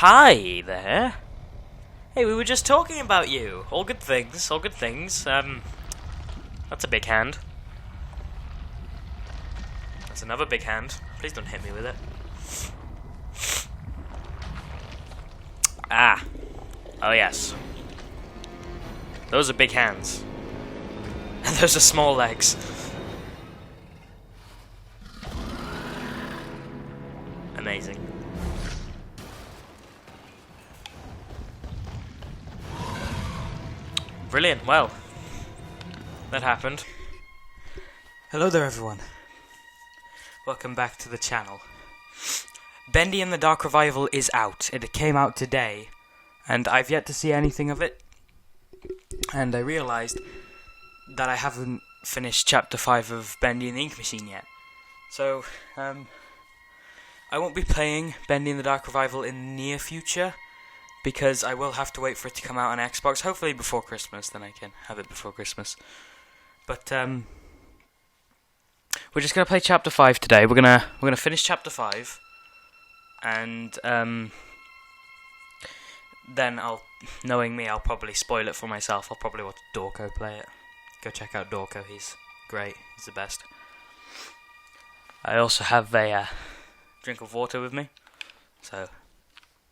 Hi there. Hey, we were just talking about you. All good things, all good things. That's a big hand. That's another big hand. Please don't hit me with it. Ah. Oh, yes. Those are big hands. And those are small legs. Amazing. Brilliant, well, that happened. Hello there everyone. Welcome back to the channel. Bendy and the Dark Revival is out. It came out today, and I've yet to see anything of it. And I realised that I haven't finished Chapter 5 of Bendy and the Ink Machine yet. So, I won't be playing Bendy and the Dark Revival in the near future, because I will have to wait for it to come out on Xbox, hopefully before Christmas, then I can have it before Christmas. But, we're just gonna play Chapter 5 today. We're gonna finish Chapter 5, and, then knowing me, I'll probably spoil it for myself. I'll probably watch Dorko play it. Go check out Dorko, he's great, he's the best. I also have a, drink of water with me, so,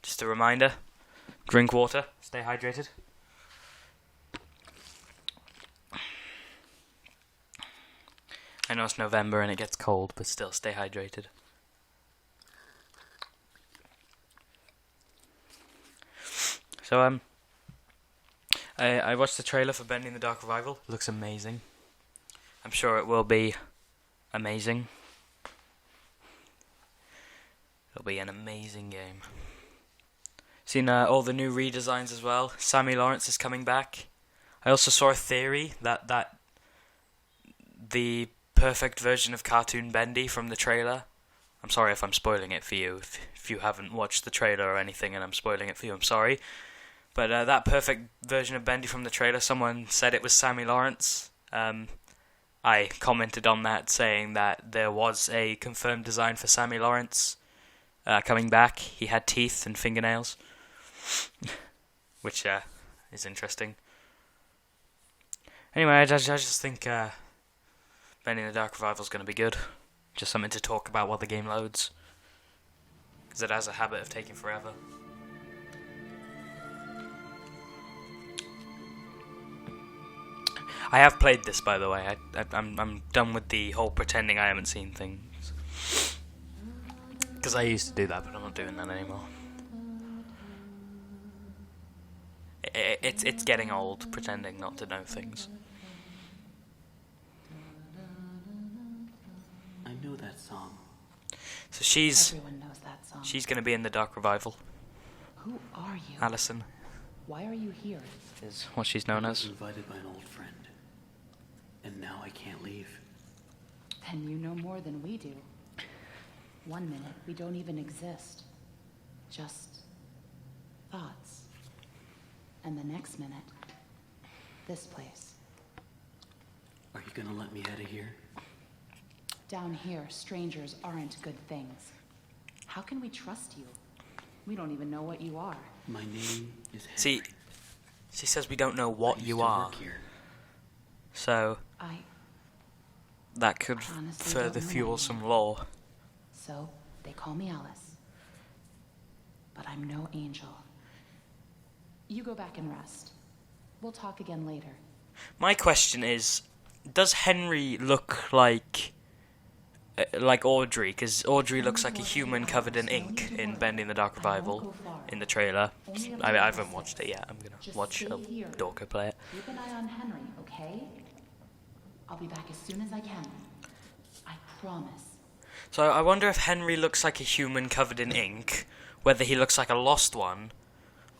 just a reminder. Drink water, stay hydrated. I know it's November and it gets cold, but still, stay hydrated. So, I watched the trailer for Bendy and the Dark Revival. It looks amazing. I'm sure it will be amazing. It'll be an amazing game. Seen all the new redesigns as well. Sammy Lawrence is coming back. I also saw a theory that the perfect version of cartoon Bendy from the trailer. I'm sorry if I'm spoiling it for you. If you haven't watched the trailer or anything and I'm spoiling it for you, I'm sorry. But that perfect version of Bendy from the trailer, someone said it was Sammy Lawrence. I commented on that saying that there was a confirmed design for Sammy Lawrence coming back. He had teeth and fingernails. Which is interesting. Anyway, I just think Bendy and the Dark Revival is going to be good. Just something to talk about while the game loads. Because it has a habit of taking forever. I have played this, by the way. I'm done with the whole pretending I haven't seen things. Because I used to do that, but I'm not doing that anymore. It's getting old, pretending not to know things. I know that song. So she's Everyone knows that song. she's going to be in the Dark Revival. Who are you? Alison Why are you here? is what she's known I was as. invited by an old friend, and now I can't leave. Then you know more than we do. 1 minute, we don't even exist. Just thoughts. And the next minute, this place. Are you gonna let me out of here? Down here, strangers aren't good things. How can we trust you? We don't even know what you are. My name is Henry. See, she says we don't know what I used you to are. work here. So that could honestly further don't know fuel anyone. some lore. So, they call me Alice. But I'm no angel. You go back and rest. We'll talk again later. My question is, does Henry look like Audrey? Because Audrey looks like a human covered in ink in Bendy and the Dark Revival in the trailer. I haven't watched it yet. I'm gonna watch Dorko play it. Keep an eye on Henry, okay? I'll be back as soon as I can. I promise. So I wonder if Henry looks like a human covered in ink, whether he looks like a lost one,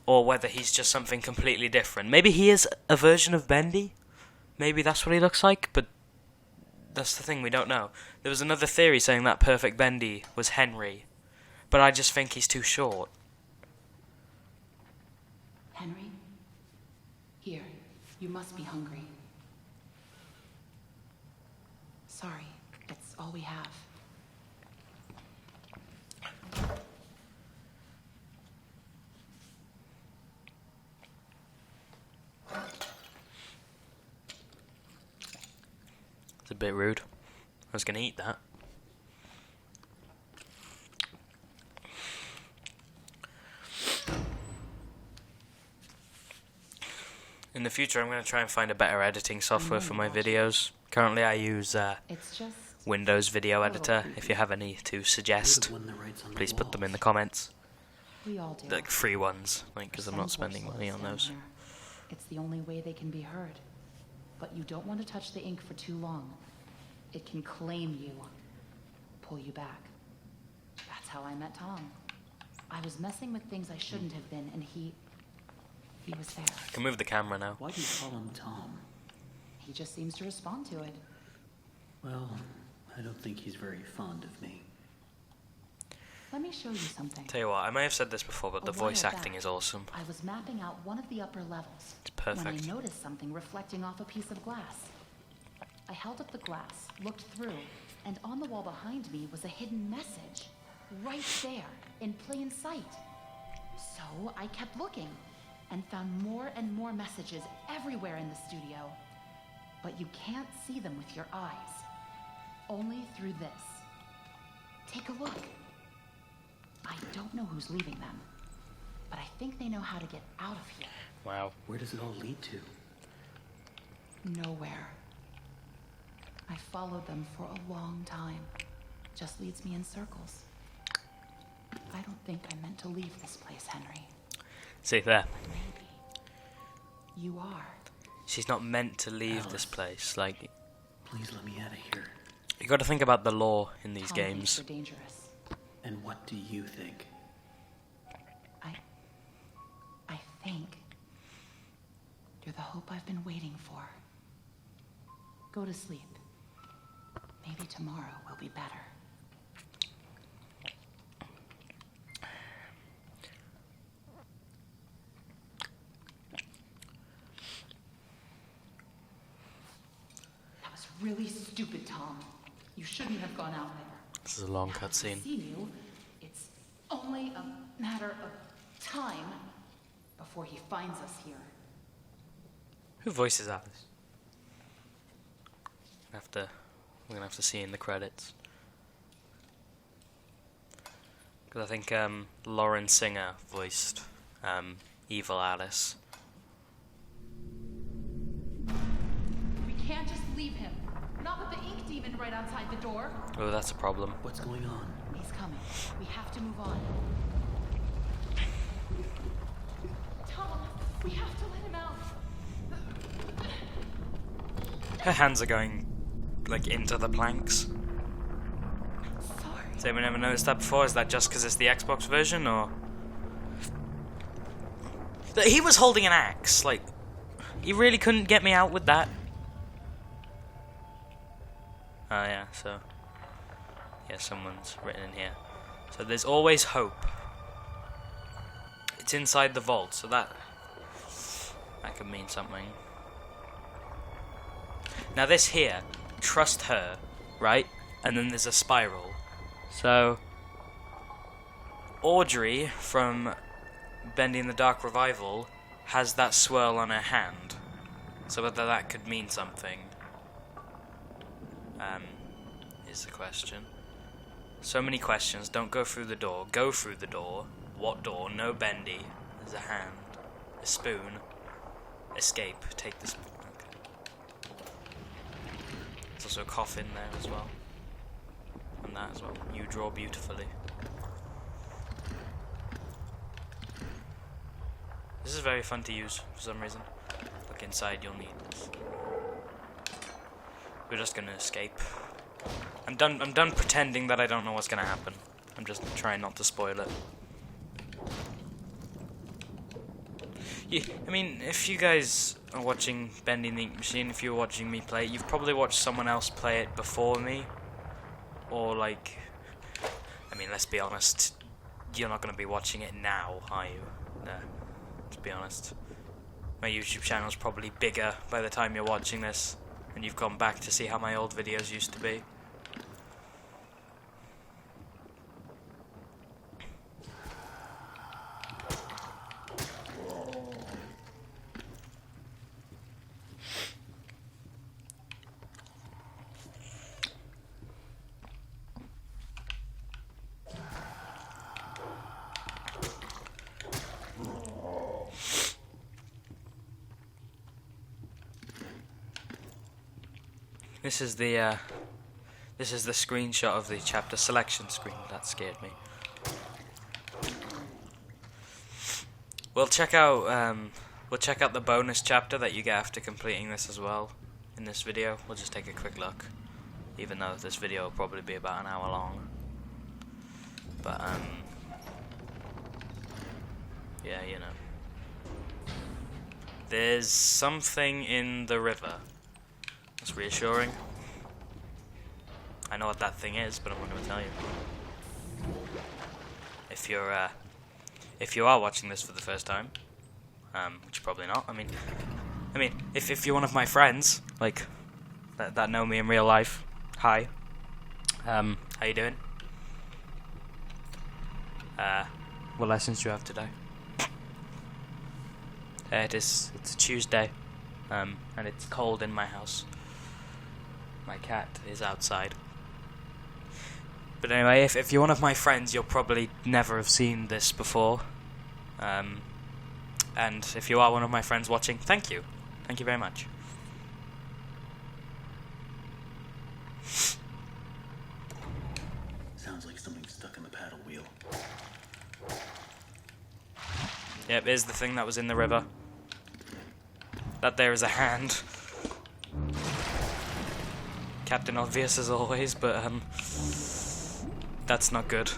or whether he's just something completely different. Maybe he is a version of Bendy. Maybe that's what he looks like, but that's the thing, we don't know. There was another theory saying that perfect Bendy was Henry, but I just think he's too short. Henry? Here, you must be hungry. Sorry, it's all we have. It's a bit rude. I was gonna eat that. In the future, I'm gonna try and find a better editing software for my videos. Currently, I use It's just Windows Video Editor. If you have any to You're suggest, the one that writes on the please put them in the walls. comments. we all do. Like free ones, like because I'm not Some spending poor money on souls down those. here. It's the only way they can be heard. But you don't want to touch the ink for too long. It can claim you, pull you back. That's how I met Tom. I was messing with things I shouldn't have been, and he was there. I can move the camera now. Why do you call him Tom? He just seems to respond to it. Well, I don't think he's very fond of me. Let me show you something. Tell you what, I may have said this before, but the A while voice acting back, is awesome. I was mapping out one of the upper levels. It's perfect. When I noticed something reflecting off a piece of glass. I held up the glass, looked through, and on the wall behind me was a hidden message. Right there, in plain sight. So I kept looking, and found more and more messages everywhere in the studio. But you can't see them with your eyes. Only through this. Take a look. I don't know who's leaving them, but I think they know how to get out of here. Wow. Where does it all lead to? Nowhere. I followed them for a long time. Just leads me in circles. I don't think I meant to leave this place, Henry. See there. Maybe. You are. She's not meant to leave this Alice. place. Like, Please let me out of here. you got to think about the law in these Tom thinks games. you're dangerous. And what do you think? I think you're the hope I've been waiting for. Go to sleep. Maybe tomorrow will be better. That was really stupid, Tom. You shouldn't have gone out there. This is a long Now that cutscene. I've seen you, it's only a matter of time before he finds us here. Who voices Alice? We're gonna have to see in the credits. Because I think Lauren Singer voiced Evil Alice. We can't just leave him. Not with the ink demon right outside the door. Oh, that's a problem. What's going on? He's coming. We have to move on. Tom, we have to let him out. Her hands are going, like, into the planks. Sorry. Has anyone ever noticed that before? Is that just because it's the Xbox version, or...? He was holding an axe, like... He really couldn't get me out with that. Oh, yeah, so... Yeah, someone's written in here. So there's always hope. It's inside the vault, so that could mean something. Now this here, trust her, right? And then there's a spiral. So Audrey from Bendy in the Dark Revival has that swirl on her hand. So whether that could mean something is the question. So many questions. Don't go through the door. Go through the door. What door? No Bendy. There's a hand. A spoon. Escape. Take the spoon. Okay. There's also a coffin there as well. And that as well. You draw beautifully. This is very fun to use for some reason. Look inside, you'll need this. We're just gonna escape. I'm done pretending that I don't know what's gonna happen. I'm just trying not to spoil it. I mean, if you guys are watching Bendy the Ink Machine, if you're watching me play it, you've probably watched someone else play it before me. Or like, I mean, let's be honest, you're not gonna be watching it now, are you? No, let's be honest. My YouTube channel's probably bigger by the time you're watching this, and you've gone back to see how my old videos used to be. This is the screenshot of the chapter selection screen. That scared me. We'll check out the bonus chapter that you get after completing this as well. In this video, we'll just take a quick look. Even though this video will probably be about an hour long. But yeah, you know. There's something in the river. That's reassuring. I know what that thing is, but I'm not going to tell you. If you are watching this for the first time, which you're probably not. I mean, if you're one of my friends, like that know me in real life, hi. How you doing? What lessons do you have today? It's a Tuesday, and it's cold in my house. My cat is outside. But anyway, if you're one of my friends, you'll probably never have seen this before. And if you are one of my friends watching, thank you. Thank you very much. Sounds like something stuck in the paddle wheel. Yep, here's the thing that was in the river. That there is a hand. Captain Obvious as always, but that's not good.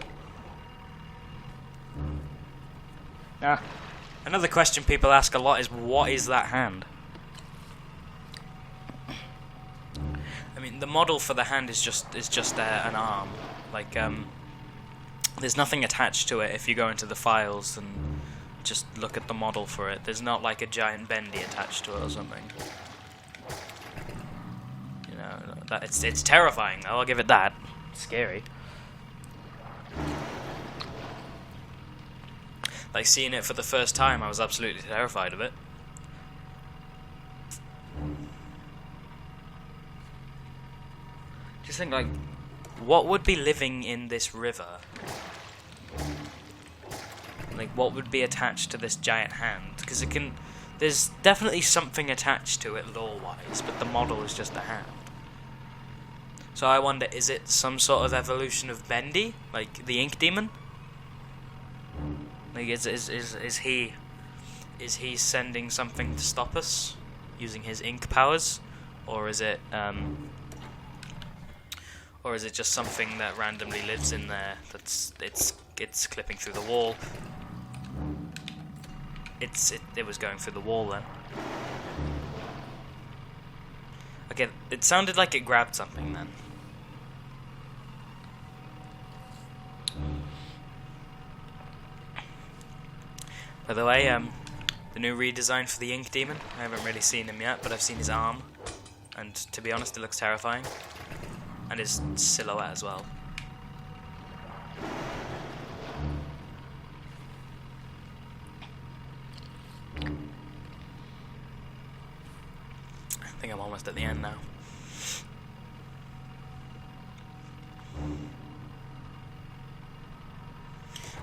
Another question people ask a lot is, what is that hand? I mean, the model for the hand is just an arm. Like, there's nothing attached to it. If you go into the files and just look at the model for it, there's not like a giant Bendy attached to it or something. You know, that it's terrifying though. I'll give it that. It's scary. Like, seeing it for the first time, I was absolutely terrified of it. Just think, like, what would be living in this river? Like, what would be attached to this giant hand? Because there's definitely something attached to it lore-wise, but the model is just a hand. So I wonder, is it some sort of evolution of Bendy? Like, the ink demon? Like, is he sending something to stop us using his ink powers, or is it just something that randomly lives in there? It's clipping through the wall. It was going through the wall then. Okay, it sounded like it grabbed something then. By the way, the new redesign for the Ink Demon, I haven't really seen him yet, but I've seen his arm, and to be honest, it looks terrifying. And his silhouette as well. I think I'm almost at the end now.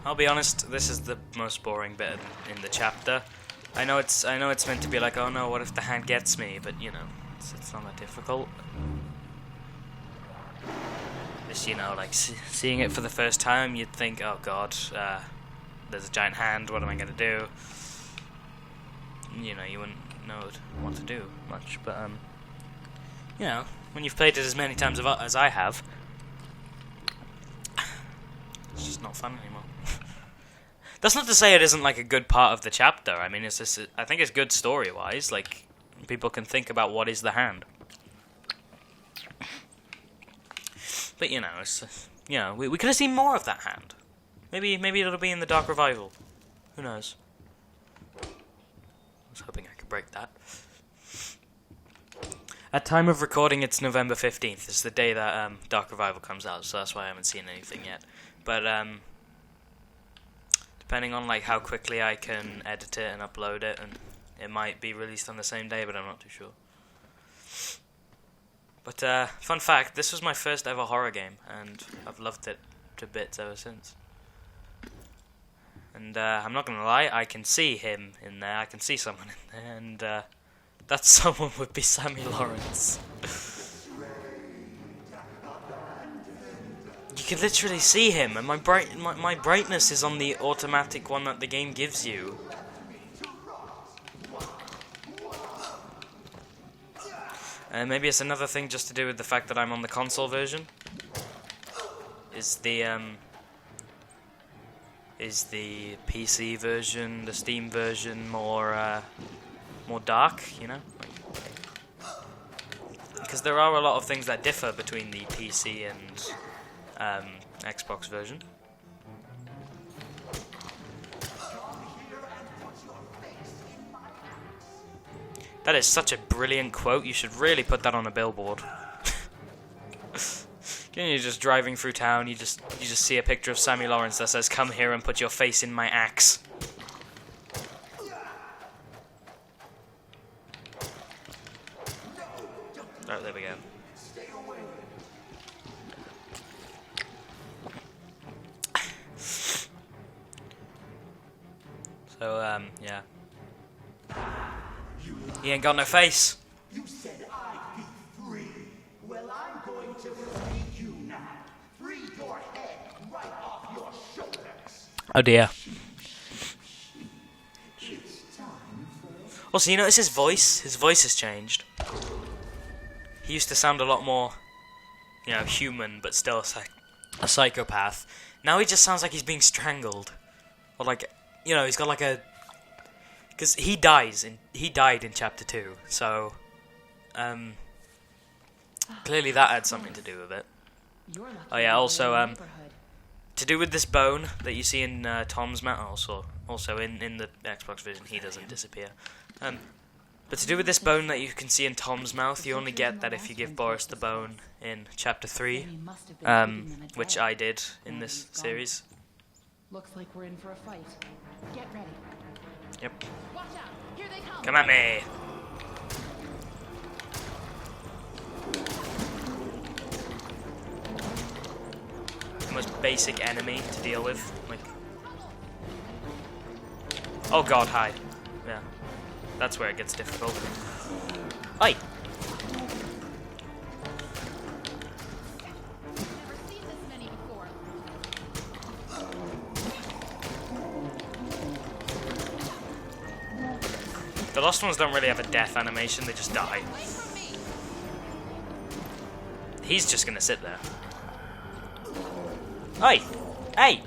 I'll be honest, this is the most boring bit in the chapter. I know it's meant to be like, oh no, what if the hand gets me? But you know, it's not that difficult. Just, you know, like seeing it for the first time, you'd think, oh god, there's a giant hand. What am I gonna do? You know, you wouldn't know what to do much. But you know, when you've played it as many times as I have, it's just not fun anymore. That's not to say it isn't like a good part of the chapter. I mean, it's just, I think it's good story-wise. Like, people can think about what is the hand. But you know, it's we could have seen more of that hand. Maybe it'll be in the Dark Revival. Who knows? I was hoping I could break that. At time of recording, it's November 15th. It's the day that Dark Revival comes out, so that's why I haven't seen anything yet. But depending on like how quickly I can edit it and upload it, and it might be released on the same day, but I'm not too sure. But fun fact, this was my first ever horror game, and I've loved it to bits ever since. And I'm not gonna lie, I can see him in there, I can see someone in there, and that someone would be Sammy Lawrence. You can literally see him, and my brightness is on the automatic one that the game gives you. And maybe it's another thing just to do with the fact that I'm on the console version. Is the PC version, the Steam version, more dark, you know? Because there are a lot of things that differ between the PC and Xbox version. That is such a brilliant quote. You should really put that on a billboard. You're just driving through town. You just see a picture of Sammy Lawrence that says, "Come here and put your face in my axe." Oh, there we go. So, yeah. He ain't got no face. You said I'd be free. Well, I'm going to free you now. Free your head right off your shoulders. Oh dear. Also, you notice his voice? His voice has changed. He used to sound a lot more, you know, human, but still a psychopath. Now he just sounds like he's being strangled. Or like, you know, he's got like a... Because he died in chapter 2, so clearly that had something to do with it. Oh yeah, also to do with this bone that you see in Tom's mouth, also in the Xbox version, he doesn't disappear. But to do with this bone that you can see in Tom's mouth, you only get that if you give Boris the bone in chapter 3, which I did in this series. Looks like we're in for a fight. Get ready. Yep. Watch out. Here they come. Come at me. The most basic enemy to deal with. Like, oh god, hi. Yeah. That's where it gets difficult. Oi! Never seen this many before. The lost ones don't really have a death animation, they just die. He's just gonna sit there. Oi! Hey!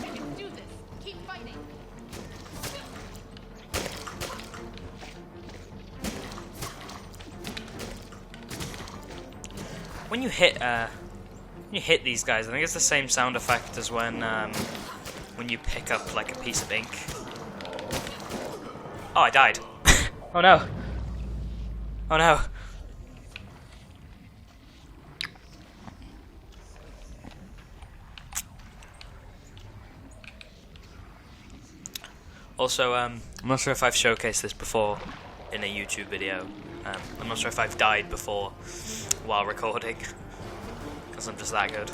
You can do this. Keep fighting. When you hit these guys, I think it's the same sound effect as when you pick up like a piece of ink. Oh, I died. Oh no. Oh no. Also, I'm not sure if I've showcased this before in a YouTube video. I'm not sure if I've died before while recording, because I'm just that good.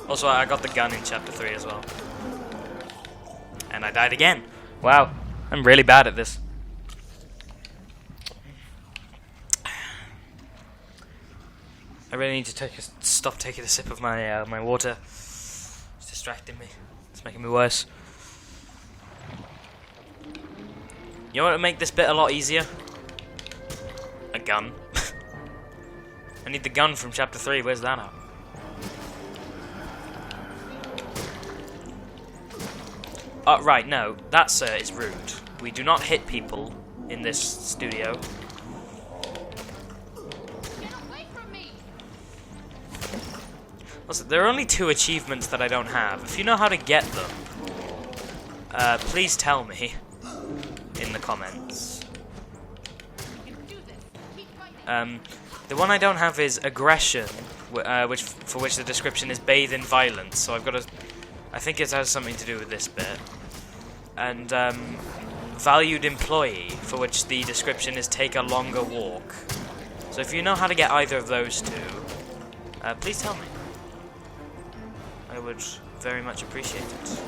Also, I got the gun in chapter 3 as well. And I died again. Wow, I'm really bad at this. I really need to stop taking a sip of my my water. It's distracting me. It's making me worse. You know what would make this bit a lot easier? A gun. I need the gun from chapter 3. Where's that at? Right, no. That, sir, is rude. We do not hit people in this studio. Get away from me. Listen, there are only 2 achievements that I don't have. If you know how to get them, please tell me in the comments. You can do this. Keep fighting. The one I don't have is aggression, for which the description is bathe in violence. So I've got to... I think it has something to do with this bit. And valued employee, for which the description is take a longer walk. So if you know how to get either of those 2, please tell me. I would very much appreciate it.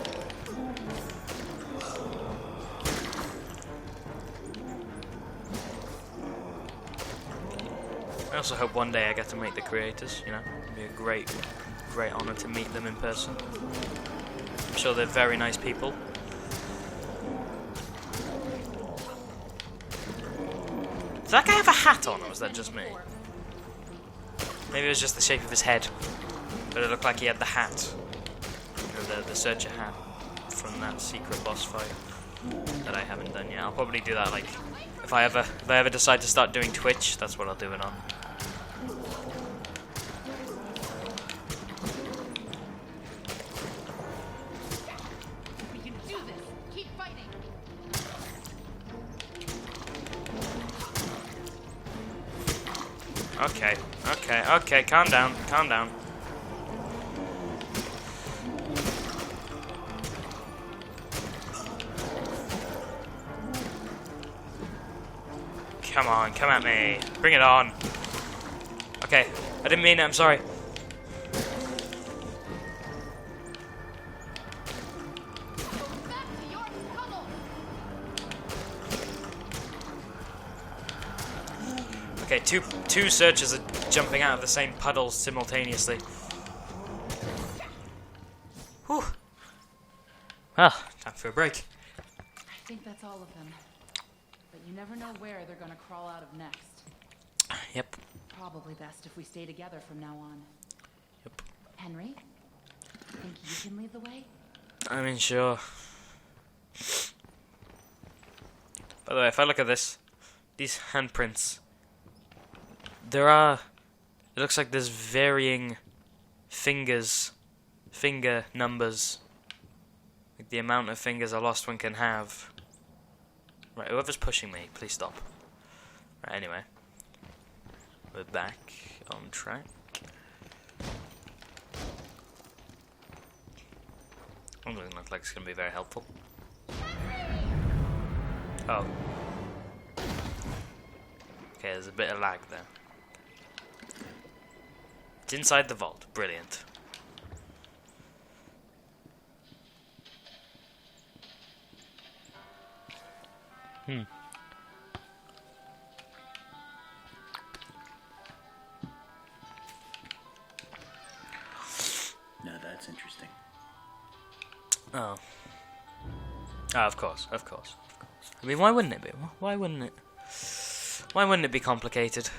also hope one day I get to meet the creators, you know. It'd be a great honour to meet them in person. I'm sure they're very nice people. Does that guy have a hat on, or was that just me? Maybe it was just the shape of his head. But it looked like he had the hat. You know, the searcher hat from that secret boss fight that I haven't done yet. I'll probably do that, like, if I ever decide to start doing Twitch, that's what I'll do it on. We can do this. Keep fighting. Okay, calm down. Come on, come at me. Bring it on. Okay, I didn't mean it, I'm sorry. Back to your tunnel. Okay, two searchers are jumping out of the same puddles simultaneously. Whew. Well, time for a break. I think that's all of them. But you never know where they're gonna crawl out of next. Yep. Probably best if we stay together from now on. Yep. Henry, think you can lead the way? I mean, sure. By the way, if I look at this, these handprints, it looks like there's varying finger numbers. Like the amount of fingers a lost one can have. Right, whoever's pushing me, please stop. Right, anyway. We're back on track. Doesn't look like it's going to be very helpful. Oh. Okay, there's a bit of lag there. It's inside the vault. Brilliant. Now that's interesting. Oh. Ah, of course. I mean, why wouldn't it be? Why wouldn't it? Why wouldn't it be complicated?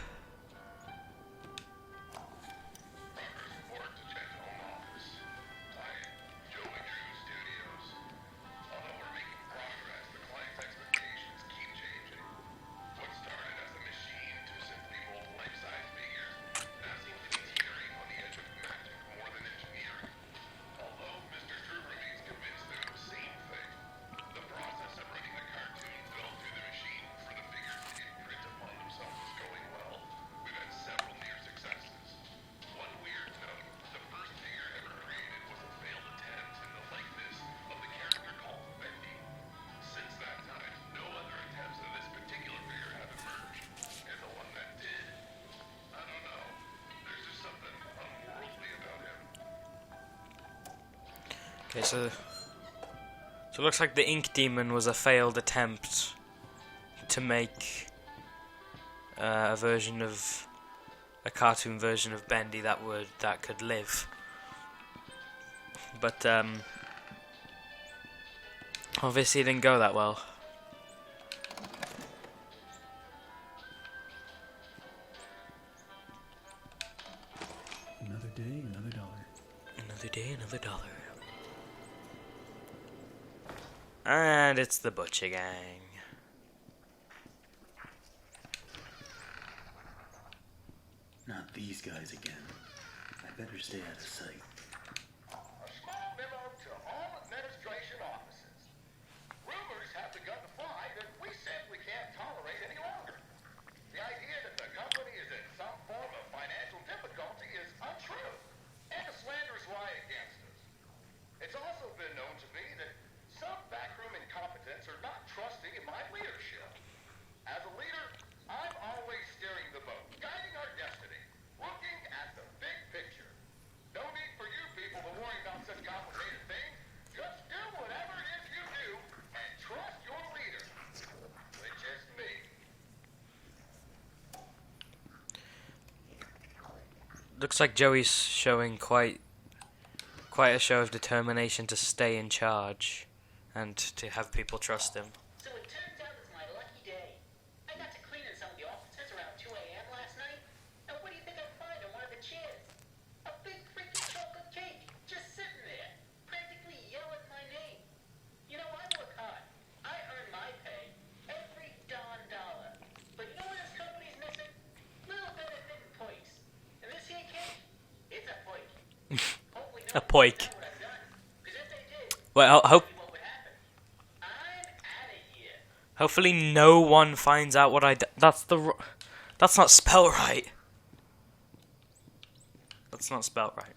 Okay, so it looks like the Ink Demon was a failed attempt to make a cartoon version of Bendy that could live. But obviously it didn't go that well. Another day, another dollar. Another day, another dollar. And it's the Butcher Gang. Not these guys again. I better stay out of sight. A small memo to all administration offices. Rumors have begun to fly that we simply can't tolerate any longer. The idea that the company is in some form of financial difficulty is untrue, and a slanderous lie against us. It's also been known to me that some backroom incompetents are not trusting in my leadership. As a leader, I'm always steering the boat, guiding our destiny, looking at the big picture. No need for Looks like Joey's showing quite a show of determination to stay in charge and to have people trust him. So it turns out it's my lucky day. I got to clean in some of the offices around 2 a.m. last night. And what do you think I find on one of the chairs? A big freaking chocolate cake just sitting there, practically yelling my name. You know, I work hard. I earn my pay every darn dollar. But you know what this company's missing? Little bit of hidden points. And this here cake, it's a poik. Hopefully A poik. know what I've done. Because if they did, Well, what would happen? I'm out of here. hopefully no one finds out what I did. That's not spelled right. That's not spelled right.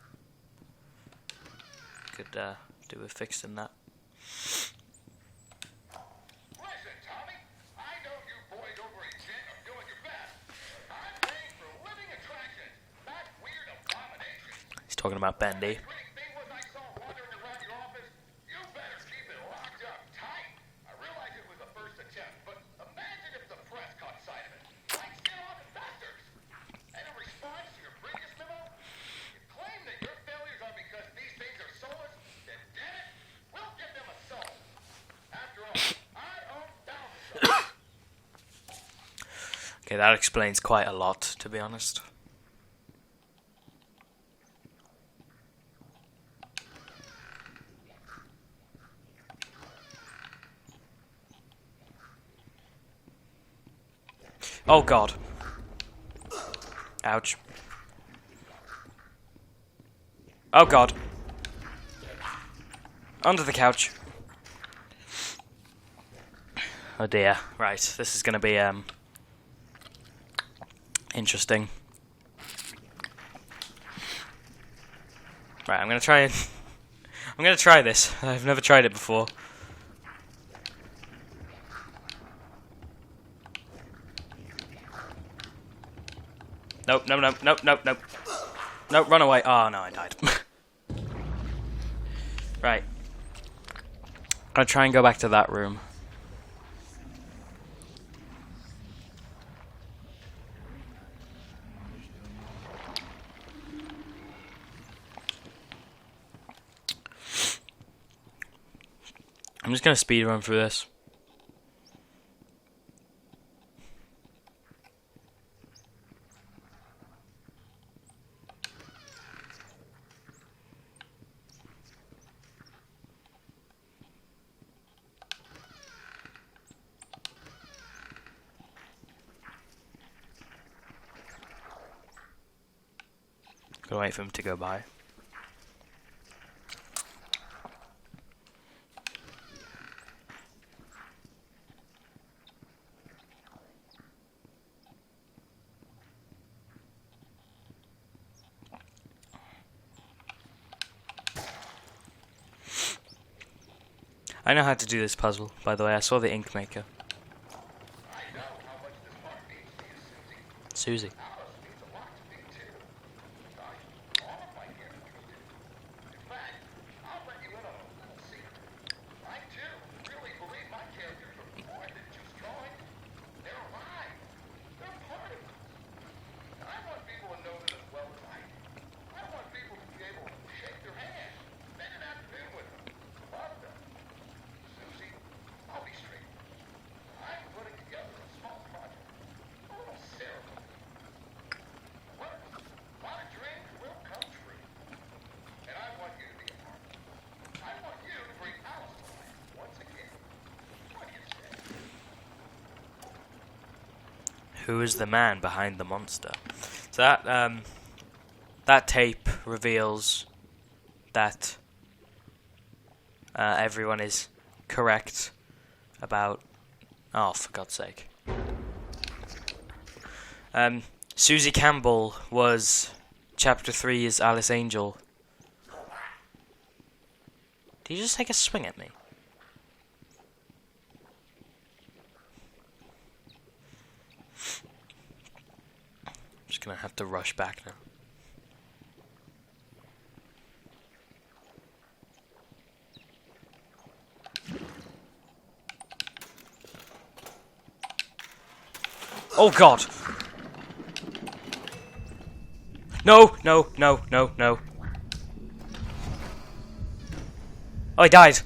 Could do with fixing that. Listen, Tommy, I know you boys over at Jet are doing your best. I'm paying for living attractions, not weird abominations. He's talking about Bendy. Great thing was I saw wandering around your office. You better keep it locked up tight. I realize it was a first attempt, but imagine if the press caught sight of it. Like still-on investors. And in response to your previous memo, you claim that your failures are because these things are soulless, then damn it, we'll give them a soul. After all, I own thousands of them. Okay, that explains quite a lot, to be honest. Oh god. Ouch. Oh god. Under the couch. Oh dear. Right, this is gonna be interesting. Right, I'm gonna try this. I've never tried it before. Nope, no, no, nope, nope, nope. Nope, run away. Oh, no, I died. Right. I'm gonna try and go back to that room. I'm just gonna speed run through this. Gonna wait for him to go by. I know how to do this puzzle, by the way. I saw the ink maker. I know how much this part means to you, Susie. Susie. Alice means a lot to me, too. All of my characters do. In fact, I'll let you in on a little secret. I, too, really believe my characters are more than just drawings. They're alive. They're part of me. And I want people to know that as well as I do. I want people to be able to shake their hand, spend an afternoon with them, love them. Susie, I'll be straight. I'm putting together a small project, a little ceremony. Well, my dreams will come true, and I want you to be a part of it. I want you to bring Alice to life once again. What do you say? Who is the man behind the monster? So that tape reveals that everyone is correct about. Oh, for God's sake! Susie Campbell was Chapter 3's Alice Angel. Did you just take a swing at me? I'm just gonna have to rush back now. Oh God! No, no, no, no, no. Oh, he died.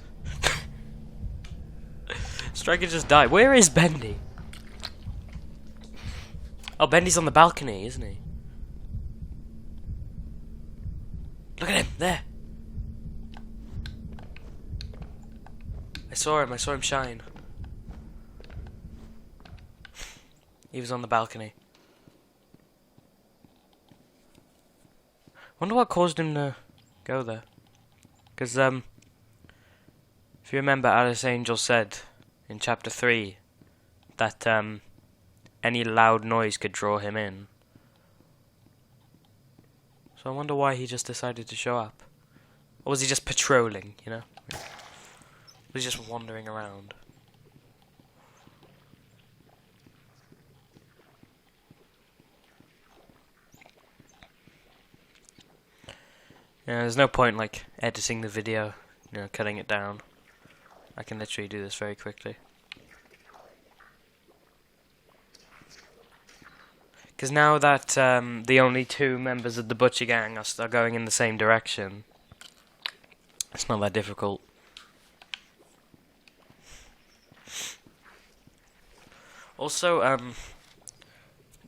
Striker just died. Where is Bendy? Oh, Bendy's on the balcony, isn't he? Look at him, there. I saw him shine. He was on the balcony. Wonder what caused him to go there. Because, if you remember, Alice Angel said in chapter 3 that, any loud noise could draw him in. So I wonder why he just decided to show up. Or was he just patrolling, you know? Was he just wandering around? Yeah, there's no point, like, editing the video, you know, cutting it down. I can literally do this very quickly. Because now that the only two members of the Butcher Gang are going in the same direction, it's not that difficult. Also,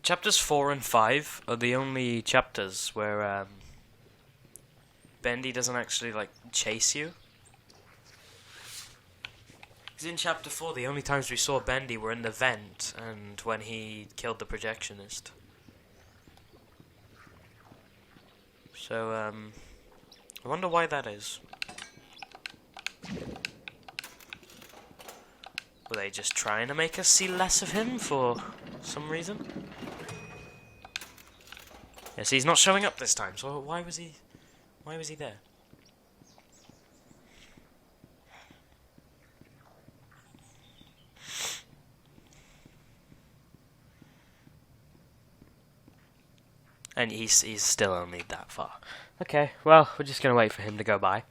chapters 4 and 5 are the only chapters where Bendy doesn't actually, like, chase you. Because in chapter 4, the only times we saw Bendy were in the vent and when he killed the projectionist. So, I wonder why that is. Were they just trying to make us see less of him for some reason? Yes, he's not showing up this time, so why was he there? And he's still only that far. Okay, well, we're just gonna wait for him to go by.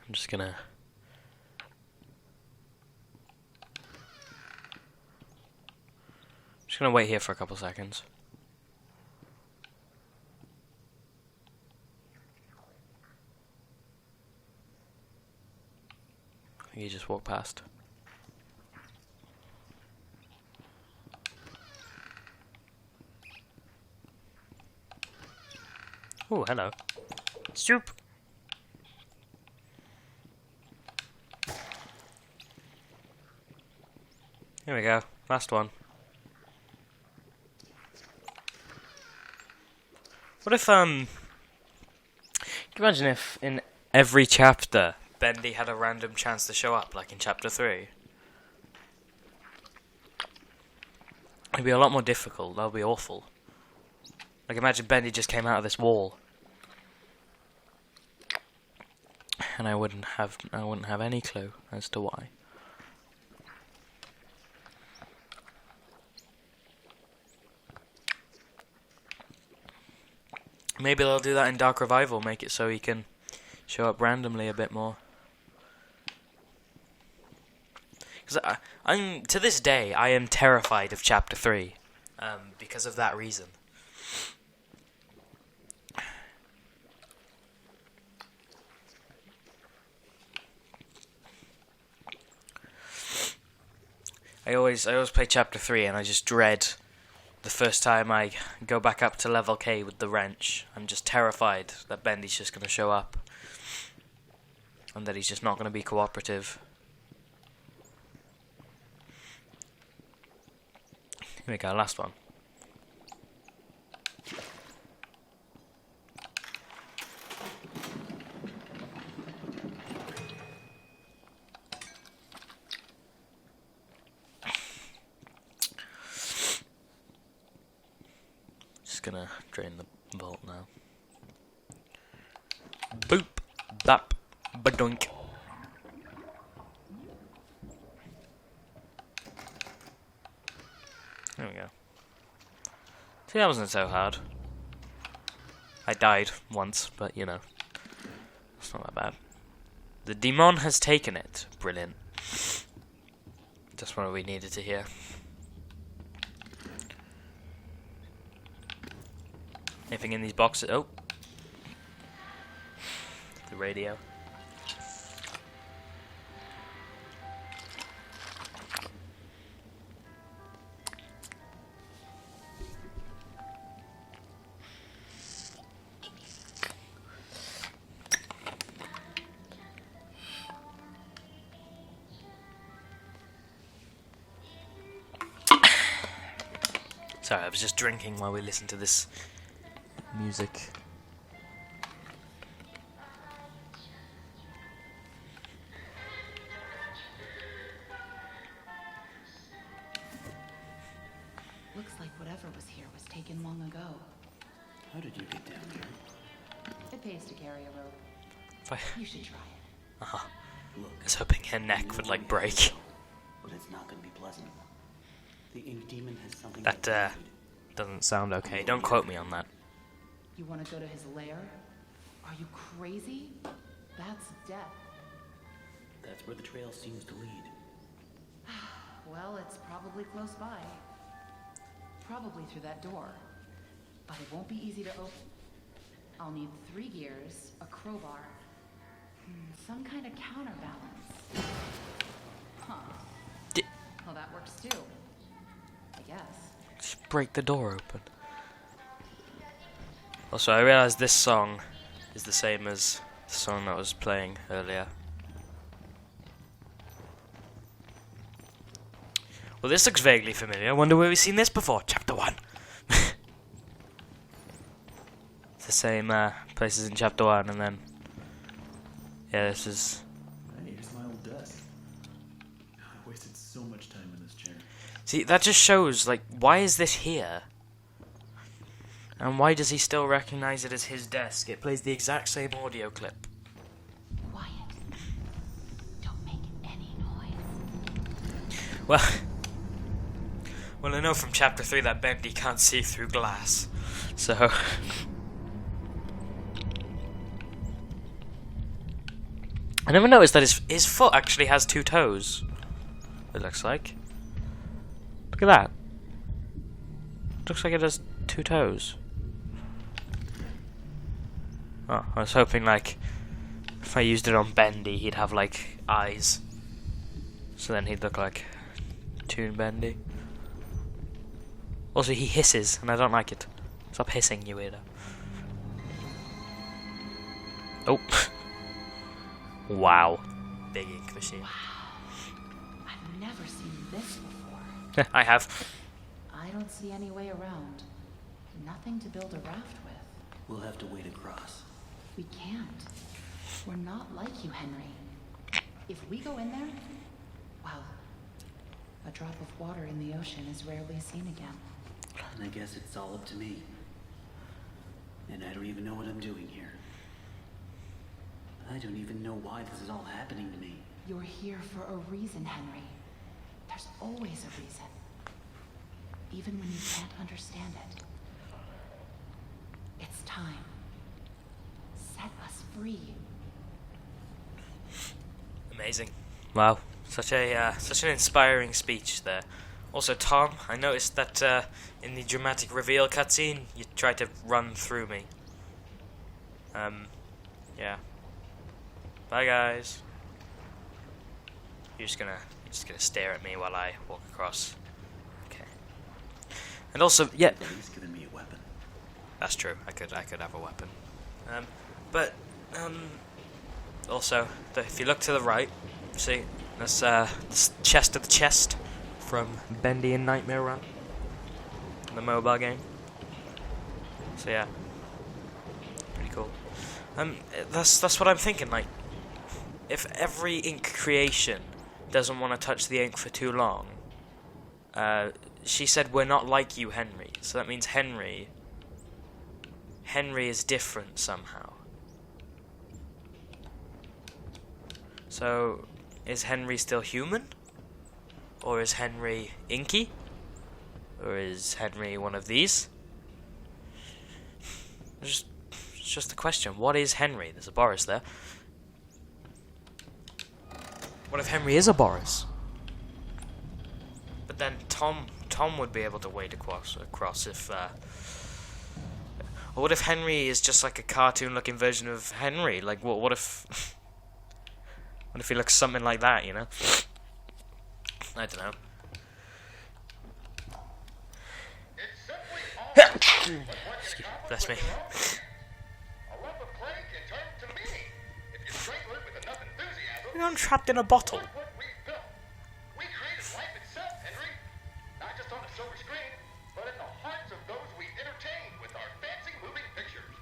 I'm just gonna wait here for a couple seconds. I think he just walked past. Oh, hello. Soup. Here we go. Last one. What if, can you imagine if in every chapter Bendy had a random chance to show up, like in chapter 3? It'd be a lot more difficult. That would be awful. Like, imagine Bendy just came out of this wall. And I wouldn't have any clue as to why. Maybe they'll do that in Dark Revival, make it so he can show up randomly a bit more. Because I'm to this day, I am terrified of Chapter 3, because of that reason. I always play Chapter 3 and I just dread the first time I go back up to level K with the wrench. I'm just terrified that Bendy's just going to show up. And that he's just not going to be cooperative. Here we go, last one. Just gonna drain the vault now. Boop, bap, badoink. There we go. See, that wasn't so hard. I died once, but you know, it's not that bad. The demon has taken it. Brilliant. Just what we needed to hear. Anything in these boxes? Oh. The radio. Sorry, I was just drinking while we listened to this music. Looks like whatever was here was taken long ago. How did you get down here? It pays to carry a rope. If I, You should try it. Look, I was hoping her neck would like break. but it's not going to be pleasant. The ink demon has something That that doesn't sound okay. Don't quote me on that. You want to go to his lair? Are you crazy? That's death. That's where the trail seems to lead. Well, it's probably close by. Probably through that door. But it won't be easy to open. I'll need 3 gears, a crowbar, some kind of counterbalance. Huh. Well, that works too. I guess. Just break the door open. Also, I realized this song is the same as the song that was playing earlier. Well, this looks vaguely familiar. I wonder where we've seen this before. Chapter 1. It's the same places in Chapter 1, and then... Yeah, this is... Hey, here's my old desk. I wasted so much time in this chair. See, that just shows, like, why is this here? And why does he still recognize it as his desk? It plays the exact same audio clip. Quiet. Don't make any noise. Well, I know from Chapter 3 that Bendy can't see through glass. So... I never noticed that his foot actually has 2 toes. It looks like. Look at that. Looks like it has 2 toes. Oh, I was hoping like if I used it on Bendy, he'd have like eyes. So then he'd look like Toon Bendy. Also, he hisses, and I don't like it. Stop hissing, you weirdo. Oh. Wow. Big ink machine. I've never seen this before. I have. I don't see any way around. Nothing to build a raft with. We'll have to wade across. We can't. We're not like you, Henry. If we go in there, well, a drop of water in the ocean is rarely seen again. And I guess it's all up to me. And I don't even know what I'm doing here. I don't even know why this is all happening to me. You're here for a reason, Henry. There's always a reason. Even when you can't understand it. It's time. Set us free. Amazing. Wow. Such an inspiring speech there. Also, Tom, I noticed that in the dramatic reveal cutscene, you tried to run through me. Yeah. Bye, guys. You're just gonna stare at me while I walk across. Okay. And also, yeah, At least giving me a weapon. that's true. I could have a weapon. But also, if you look to the right, see, that's this chest of the chest from Bendy and Nightmare Run, the mobile game. So yeah, pretty cool. That's what I'm thinking. Like, if every ink creation doesn't want to touch the ink for too long, she said we're not like you, Henry. So that means Henry is different somehow. So, is Henry still human? Or is Henry inky? Or is Henry one of these? just the question. What is Henry? There's a Boris there. What if Henry is a Boris? But then Tom would be able to wade across if... Or what if Henry is just like a cartoon-looking version of Henry? Like, what if... What if he looks something like that, you know? I don't know. It's simply awesome. But what can accomplish Bless me. with your own hands? A lump of clay can turn to meaning if you strangle it with enough enthusiasm. You're trapped in a bottle. Look what we've built. We created life itself, Henry. Not just on a silver screen, but in the hearts of those we entertain with our fancy moving pictures.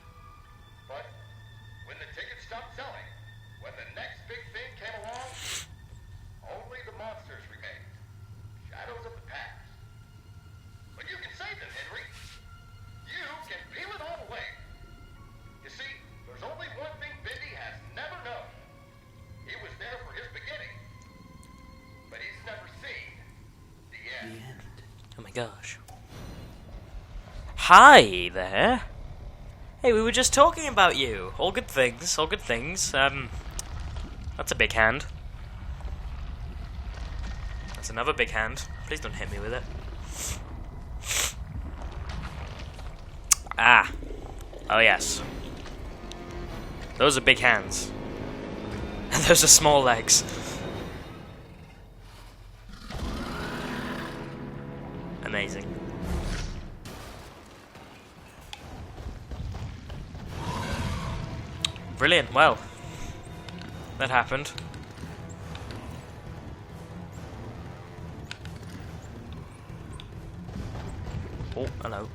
But when the tickets stopped selling, when the next big thing came along, only the monsters remained. Shadows of the past. But you can save them, Henry. You can peel it all away. You see, there's only one thing Bendy has never known. He was there for his beginning, but he's never seen the The end. end. Oh my gosh. Hi there. Hey, we were just talking about you. All good things, all good things. That's a big hand. That's another big hand. Please don't hit me with it. Ah. Oh yes. Those are big hands. And those are small legs. Amazing. Brilliant. Well, that happened. Oh, hello.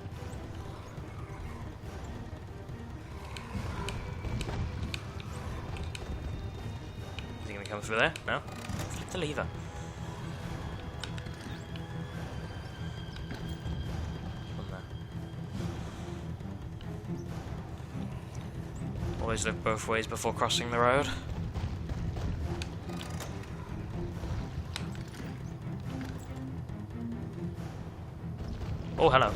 Is he gonna come through there? No? Flip the lever. From there. Always look both ways before crossing the road. Oh, hello.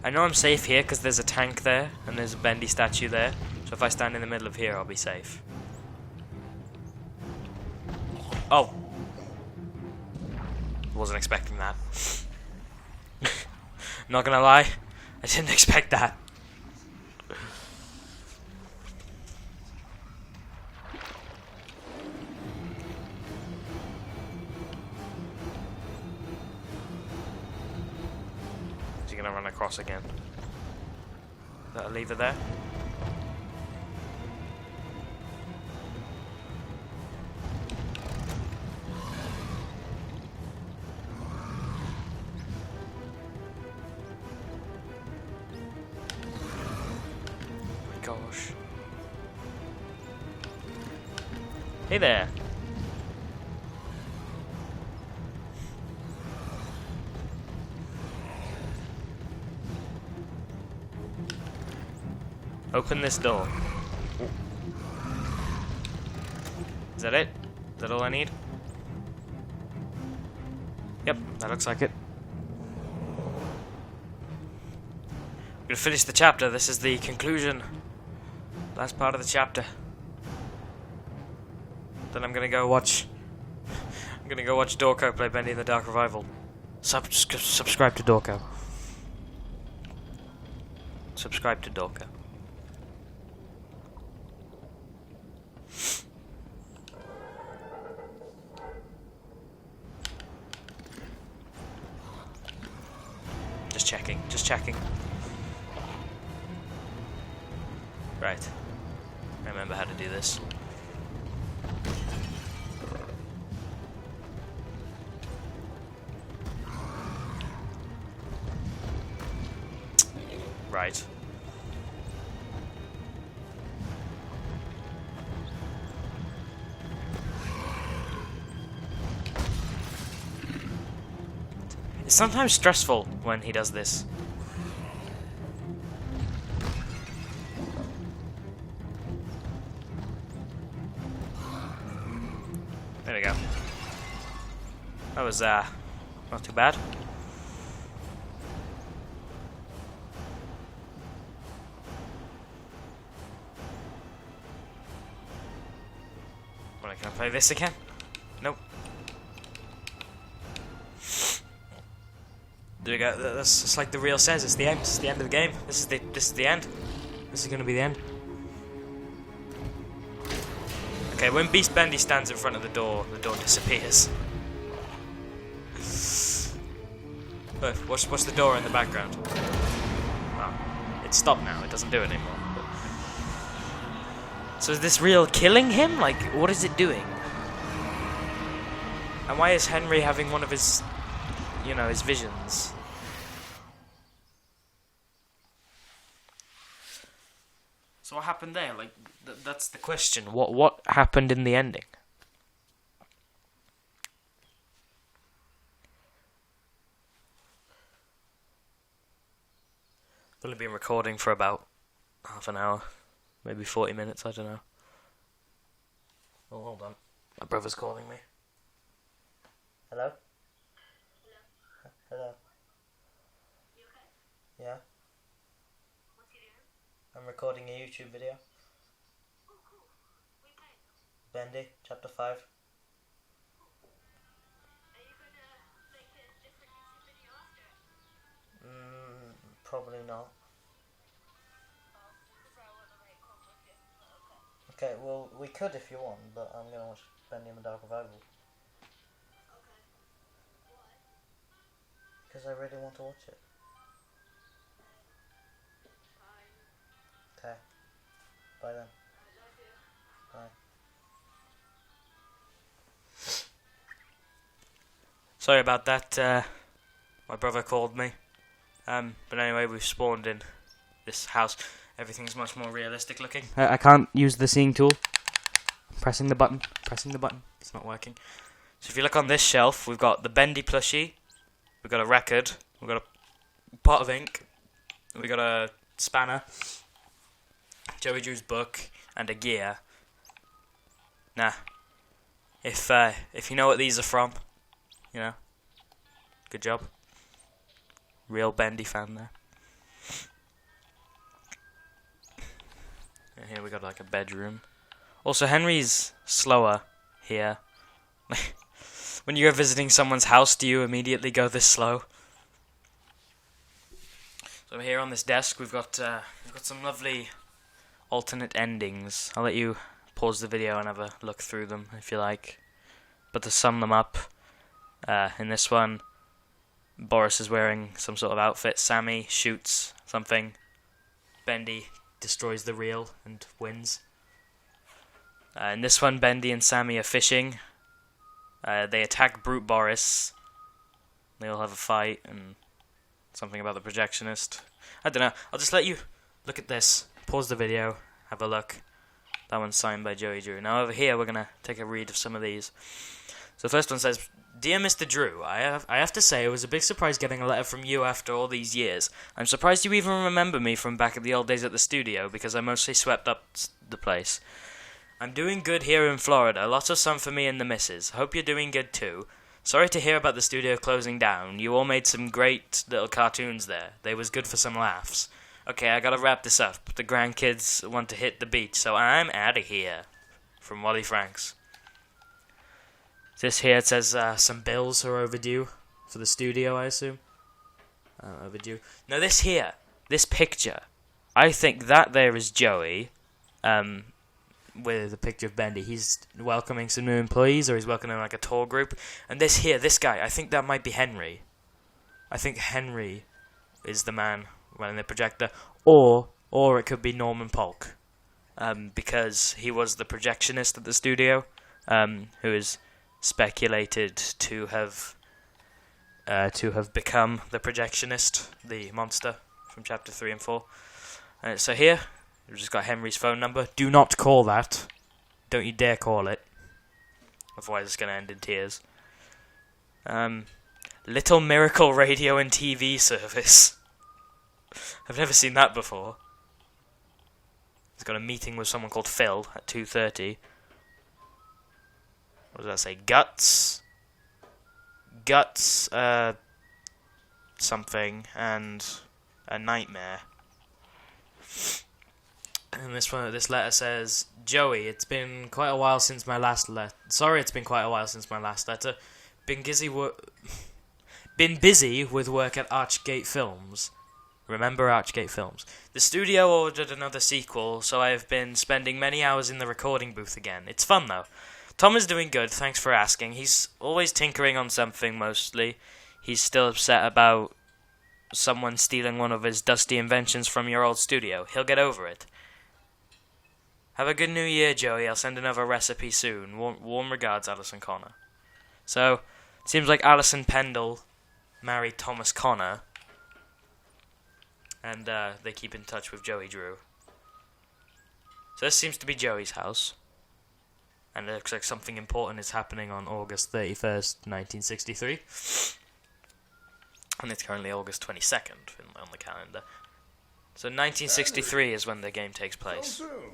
I know I'm safe here because there's a tank there and there's a Bendy statue there. So if I stand in the middle of here, I'll be safe. Oh. Wasn't expecting that. Not gonna lie, I didn't expect that. Is he gonna run across again? Is that a lever there? Gosh. Hey there. Open this door. Ooh. Is that it? Is that all I need? Yep, that looks like it. I'm gonna finish the chapter. This is the conclusion. Last part of the chapter. Then I'm gonna go watch Dorko play Bendy in the Dark Revival. Subscribe to Dorko. Subscribe to Dorko. Just checking. Right. I remember how to do this. Right. It's sometimes stressful when he does this. There we go. That was, not too bad. Can I play this again? Nope. There we go. That's just like the reel says. It's the end. It's the end of the game. This is the end. This is gonna be the end. Okay, when Beast Bendy stands in front of the door disappears. But watch the door in the background. Oh, it's stopped now. It doesn't do it anymore. So is this reel killing him? Like, what is it doing? And why is Henry having one of his, you know, his visions? So what happened there? Like, that's the question. What happened in the ending? I've only been recording for about half an hour, maybe 40 minutes, I don't know. Oh, hold on. My brother's calling me. Hello? Hello? You okay? Yeah? What's he doing? I'm recording a YouTube video. Oh, cool. What are you playing? Bendy, Chapter 5. Are you gonna make a different YouTube video after it? Probably not. Oh, because I wanna make one with you. But okay. Okay, well, we could if you want, but I'm gonna watch Bendy and the Dark Revival. Okay. Why? Because I really want to watch it. Fine. Okay. Bye then. I love you. Bye. Sorry about that, my brother called me. But anyway, we've spawned in this house. Everything's much more realistic looking. I can't use the seeing tool. Pressing the button. It's not working. So if you look on this shelf, we've got the Bendy plushie. We've got a record. We've got a pot of ink. We've got a spanner. Joey Drew's book. And a gear. Nah. If you know what these are from, you know, good job. Real Bendy fan there. And here we got like a bedroom. Also, Henry's slower here. When you go visiting someone's house, do you immediately go this slow? So here on this desk, we've got some lovely alternate endings. I'll let you pause the video and have a look through them if you like. But to sum them up, in this one, Boris is wearing some sort of outfit. Sammy shoots something. Bendy destroys the reel and wins. In this one, Bendy and Sammy are fishing. They attack Brute Boris. They all have a fight and something about the projectionist. I don't know. I'll just let you look at this. Pause the video. Have a look. That one's signed by Joey Drew. Now over here, we're going to take a read of some of these. So the first one says, Dear Mr. Drew, I have to say it was a big surprise getting a letter from you after all these years. I'm surprised you even remember me from back at the old days at the studio, because I mostly swept up the place. I'm doing good here in Florida, lots of sun for me and the missus. Hope you're doing good too. Sorry to hear about the studio closing down. You all made some great little cartoons there. They was good for some laughs. Okay, I gotta wrap this up. The grandkids want to hit the beach, so I'm out of here. From Wally Franks. This here, it says some bills are overdue for the studio, I assume. Overdue. No, this here, this picture, I think that there is Joey, with a picture of Bendy. He's welcoming some new employees, or he's welcoming like a tour group. And this here, this guy, I think that might be Henry. I think Henry is the man running the projector, or it could be Norman Polk, because he was the projectionist at the studio, who is speculated to have become the projectionist, the monster from chapter 3 and 4. So here, we've just got Henry's phone number. Do not call that. Don't you dare call it. Otherwise it's going to end in tears. Little Miracle Radio and TV service. I've never seen that before. He's got a meeting with someone called Phil at 2:30. What does that say? Guts, something, and a nightmare. And this letter says, Joey, it's been quite a while since my last letter. Sorry, it's been quite a while since my last letter. Been busy with work at Archgate Films. Remember Archgate Films. The studio ordered another sequel, so I have been spending many hours in the recording booth again. It's fun, though. Tom is doing good, thanks for asking. He's always tinkering on something, mostly. He's still upset about someone stealing one of his dusty inventions from your old studio. He'll get over it. Have a good new year, Joey. I'll send another recipe soon. Warm regards, Alison Connor. So, it seems like Alison Pendle married Thomas Connor. And they keep in touch with Joey Drew. So this seems to be Joey's house. And it looks like something important is happening on August 31st, 1963. And it's currently August 22nd on the calendar. So 1963 is when the game takes place. So soon.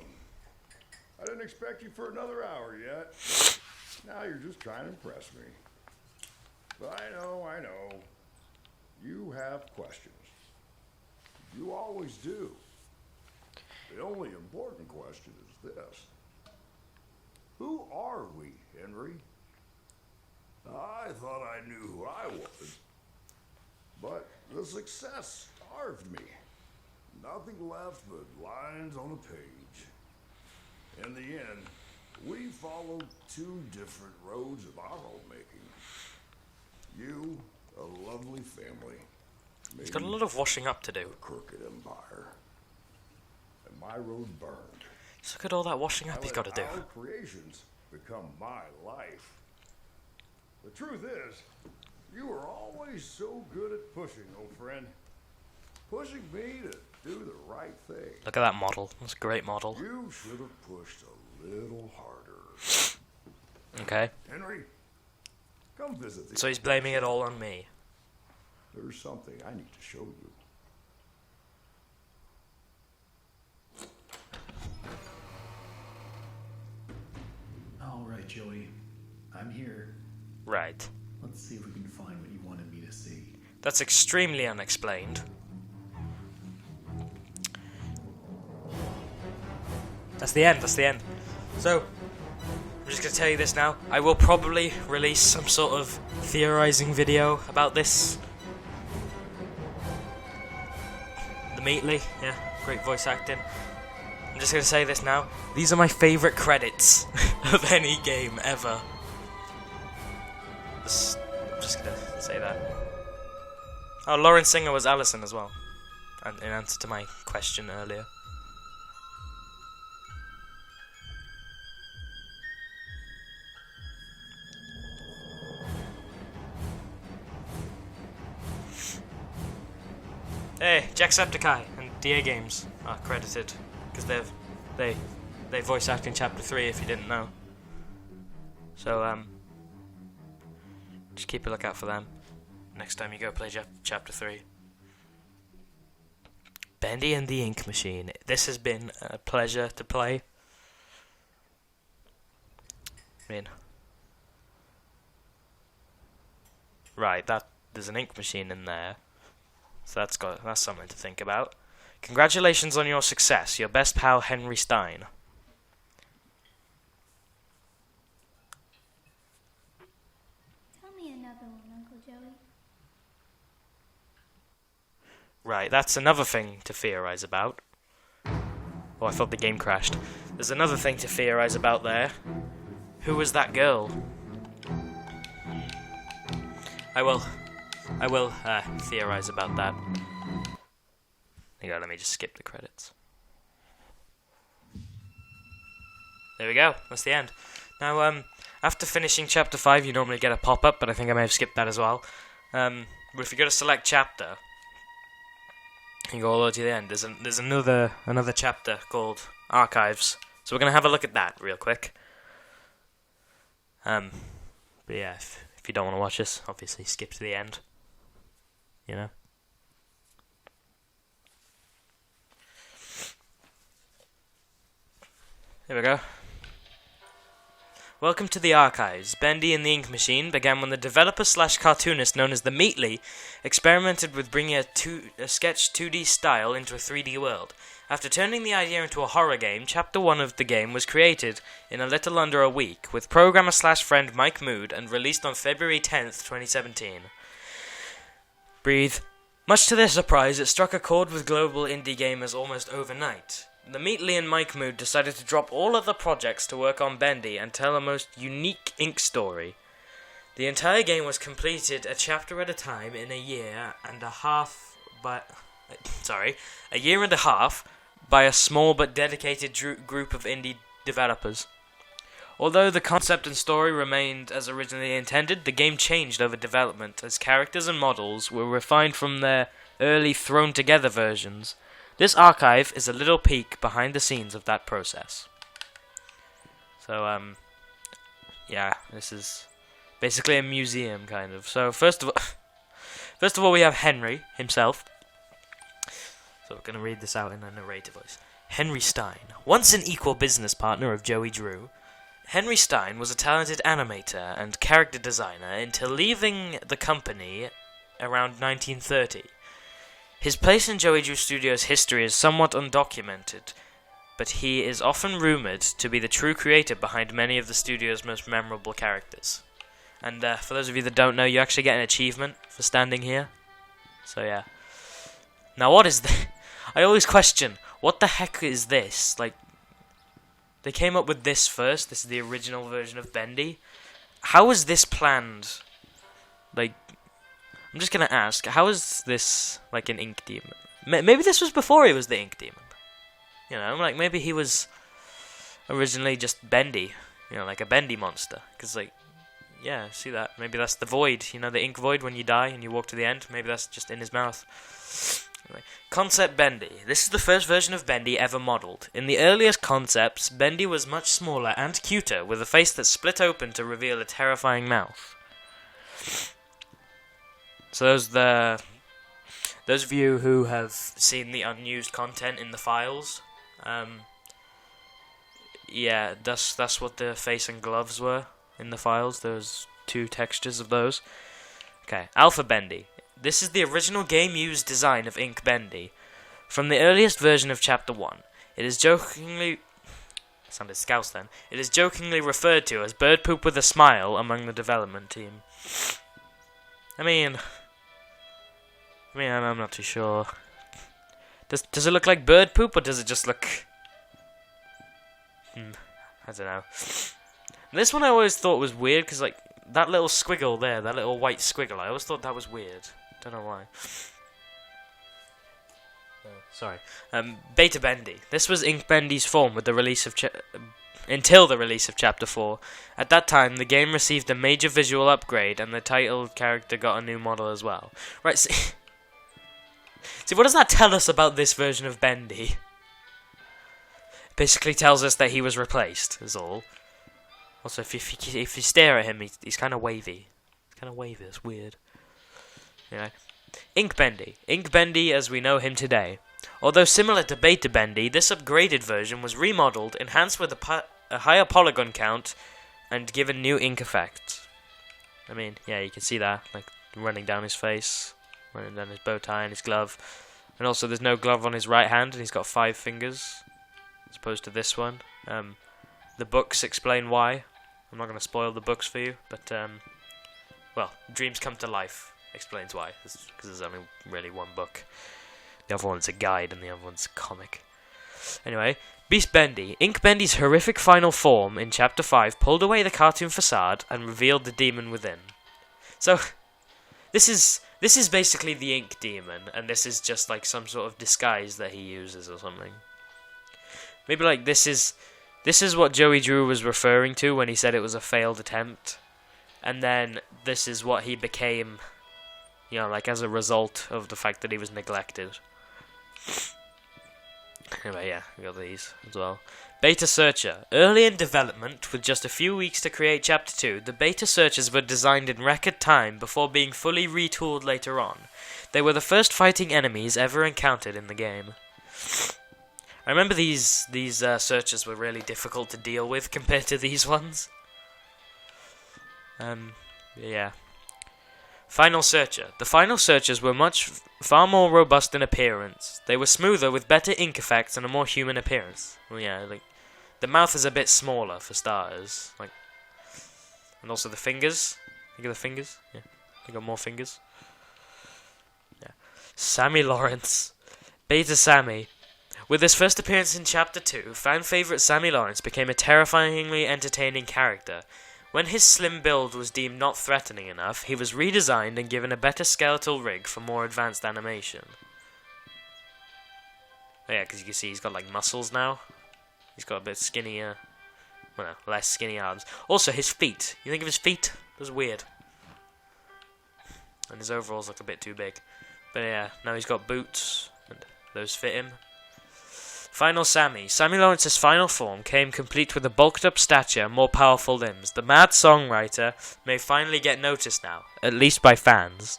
I didn't expect you for another hour yet. Now you're just trying to impress me. But I know. You have questions. You always do. The only important question is this. Who are we, Henry? I thought I knew who I was. But the success starved me. Nothing left but lines on a page. In the end, we followed two different roads of our own making. You, a lovely family. He's got a lot of washing up to do. A crooked empire. And my road burned. Just look at all that washing up he's got to do. Our creations become my life. The truth is, you were always so good at pushing, old friend. Pushing me to do the right thing. Look at that model. That's a great model. You should have pushed a little harder. Okay. Henry, come visit the... So he's blaming it all on me. There's something I need to show you. All right, Joey. I'm here. Right. Let's see if we can find what you wanted me to see. That's extremely unexplained. That's the end. So, I'm just going to tell you this now. I will probably release some sort of theorizing video about this. The Meatley, yeah, great voice acting. I'm just going to say this now. These are my favourite credits of any game ever. I'm just going to say that. Oh, Lauren Singer was Allison as well. And in answer to my question earlier. Hey, Jacksepticeye and DA Games are credited because they voice act in Chapter 3 if you didn't know. So just keep a lookout for them next time you go play Chapter 3. Bendy and the Ink Machine. This has been a pleasure to play. Right, there's an ink machine in there. So that's something to think about. Congratulations on your success, your best pal Henry Stein. Tell me another one, Uncle Joey. Right, that's another thing to theorize about. Oh, I thought the game crashed. There's another thing to theorize about there. Who was that girl? I will theorize about that. Hang on, let me just skip the credits. There we go, that's the end. Now, after finishing Chapter 5, you normally get a pop-up, but I think I may have skipped that as well. But if you go to select chapter, you go all the way to the end, there's another chapter called Archives. So we're going to have a look at that real quick. But yeah, if you don't want to watch this, obviously skip to the end. You know? Here we go. Welcome to the archives. Bendy and the Ink Machine began when the developer/cartoonist known as the Meatly experimented with bringing a sketch 2D style into a 3D world. After turning the idea into a horror game, Chapter 1 of the game was created in a little under a week, with programmer/friend Mike Mood, and released on February 10th, 2017. Breathe. Much to their surprise, it struck a chord with global indie gamers almost overnight. The Meatly and Mike Mood decided to drop all other projects to work on Bendy and tell a most unique Ink story. The entire game was completed a chapter at a time in a year and a half by a small but dedicated group of indie developers. Although the concept and story remained as originally intended, the game changed over development as characters and models were refined from their early thrown-together versions. This archive is a little peek behind the scenes of that process. So, yeah, this is basically a museum, kind of. So, first of all, we have Henry himself. So, we're going to read this out in a narrator voice. Henry Stein, once an equal business partner of Joey Drew, Henry Stein was a talented animator and character designer until leaving the company around 1930. His place in Joey Drew Studios' history is somewhat undocumented, but he is often rumored to be the true creator behind many of the studio's most memorable characters. And for those of you that don't know, you actually get an achievement for standing here. So yeah. Now what is this? I always question, what the heck is this? Like, they came up with this first. This is the original version of Bendy. How was this planned? Like, I'm just gonna ask, how is this like an Ink Demon? Maybe this was before he was the Ink Demon. You know, like maybe he was originally just Bendy. You know, like a Bendy monster. Because like, yeah, see that? Maybe that's the void. You know, the ink void when you die and you walk to the end. Maybe that's just in his mouth. Anyway, concept Bendy. This is the first version of Bendy ever modeled. In the earliest concepts, Bendy was much smaller and cuter, with a face that split open to reveal a terrifying mouth. So those of you who have seen the unused content in the files, yeah, that's what the face and gloves were in the files. There's 2 textures of those. Okay, Alpha Bendy. This is the original game-used design of Ink Bendy. From the earliest version of Chapter 1, it is jokingly... sounded scouse then. It is jokingly referred to as bird poop with a smile among the development team. I mean, I'm not too sure. Does it look like bird poop, or does it just look... I don't know. This one I always thought was weird, because, like, that little squiggle there, that little white squiggle, I always thought that was weird. Don't know why. Sorry. Beta Bendy. This was Ink Bendy's form with the release of until the release of Chapter 4. At that time, the game received a major visual upgrade, and the title character got a new model as well. Right, see, what does that tell us about this version of Bendy? It basically tells us that he was replaced, is all. Also, if you stare at him, he's kind of wavy. He's kind of wavy, it's weird. Anyway. Ink Bendy. Ink Bendy as we know him today. Although similar to Beta Bendy, this upgraded version was remodeled, enhanced with a higher polygon count, and given new ink effects. I mean, yeah, you can see that, like, running down his face, running down his bow tie and his glove. And also, there's no glove on his right hand, and he's got 5 fingers, as opposed to this one. The books explain why. I'm not going to spoil the books for you, but, well, Dreams Come to Life explains why, because there's only really one book. The other one's a guide, and the other one's a comic. Anyway, Beast Bendy. Ink Bendy's horrific final form in Chapter 5 pulled away the cartoon facade and revealed the demon within. So, this is basically the Ink Demon, and this is just like some sort of disguise that he uses or something. Maybe like this is what Joey Drew was referring to when he said it was a failed attempt. And then this is what he became, you know, like as a result of the fact that he was neglected. Anyway, yeah, we got these as well. Beta Searcher. Early in development, with just a few weeks to create Chapter 2, the Beta Searchers were designed in record time before being fully retooled later on. They were the first fighting enemies ever encountered in the game. I remember these searchers were really difficult to deal with compared to these ones. Yeah. Final Searcher. The Final Searchers were far more robust in appearance. They were smoother with better ink effects and a more human appearance. Well, yeah, like the mouth is a bit smaller for starters, like, and also the fingers. Look at the fingers. Yeah, they got more fingers. Yeah. Sammy Lawrence, Beta Sammy. With his first appearance in Chapter 2, fan favorite Sammy Lawrence became a terrifyingly entertaining character. When his slim build was deemed not threatening enough, he was redesigned and given a better skeletal rig for more advanced animation. Oh yeah, because you can see he's got like muscles now. He's got a bit skinnier, well, no, less skinny arms. Also, his feet. You think of his feet? Those are weird. And his overalls look a bit too big. But yeah, now he's got boots, and those fit him. Final Sammy. Sammy Lawrence's final form came complete with a bulked-up stature and more powerful limbs. The mad songwriter may finally get noticed now, at least by fans.